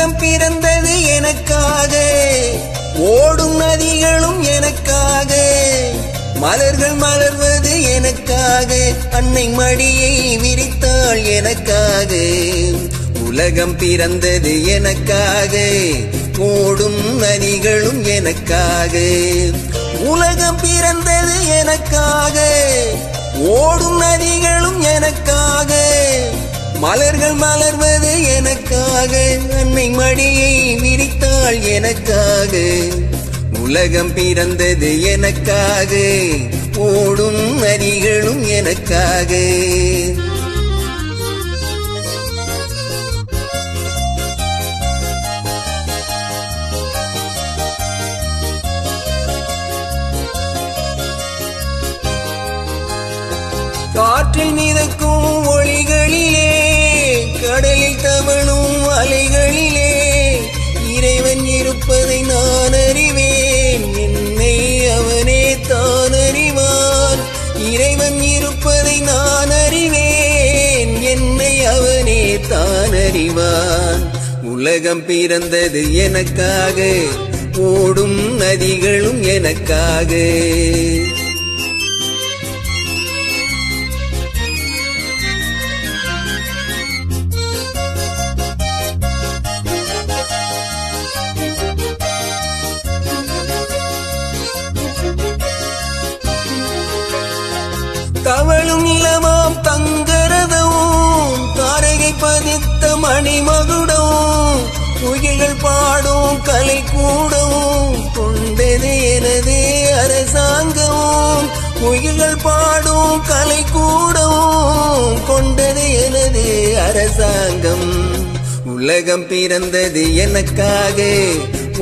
உலகம் பிறந்தது எனக்காக, ஓடும் நதிகளும் எனக்காக, மலர்கள் மலர்வது எனக்காக, அன்னை மடியை விரித்தாள் எனக்காக. உலகம் பிறந்தது எனக்காக, ஓடும் நதிகளும் எனக்காக. உலகம் பிறந்தது எனக்காக, ஓடும் நதிகளும் எனக்காக, மலர்கள் மலர்வது எனக்காக, அன்னை மடியை விரித்தாள் எனக்காக. உலகம் பிறந்தது எனக்காக, ஓடும் நதிகளும் எனக்காக. காற்றில் மிதக்கும் ஒளிகளிலே, கடலில் தவழும் அலைகளிலே, இறைவன் இருப்பதை நான் அறிவேன், என்னை அவனே தான் அறிவான். இறைவன் இருப்பதை நான் அறிவேன், என்னை அவனே தான் அறிவான். உலகம் பிறந்தது எனக்காக, ஓடும் நதிகளும் எனக்காக. தவளும் நிலமாம் தங்கரதவும், தாரகை பதித்த மணிமகுடவும், குயில்கள் பாடும் கலை கூடவும், கொண்டது எனது அரசாங்கமும். குயில்கள் பாடும் கலை கூடவும், கொண்டது எனது அரசாங்கம். உலகம் பிறந்தது எனக்காக,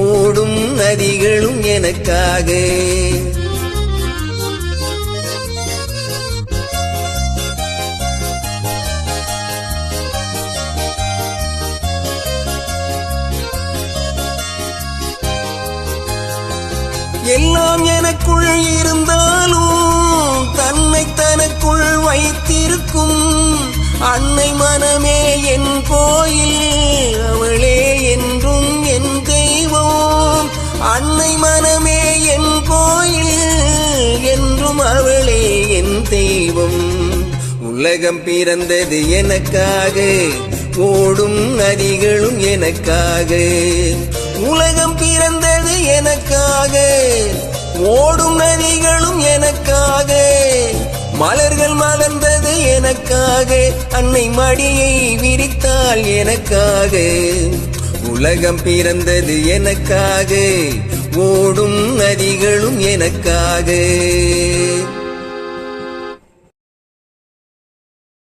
ஓடும் நதிகளும் எனக்காக. எல்லாம் எனக்குள் இருந்தாலும் தன்னை தனக்குள் வைத்திருக்கும் அன்னை மனமே என் கோயில், அவளே என்றும் என் தெய்வம். அன்னை மனமே என் கோயில், என்றும் அவளே என் தெய்வம். உலகம் பிறந்தது எனக்காக, ஓடும் நதிகளும் எனக்காக. உலகம் பிறந்தது எனக்காக, ஓடும் நதிகளும் எனக்காக, மலர்கள் மலர்ந்தது எனக்காக, அன்னை மடியை விரித்தாள் எனக்காக. உலகம் பிறந்தது எனக்காக, ஓடும் நதிகளும் எனக்காக.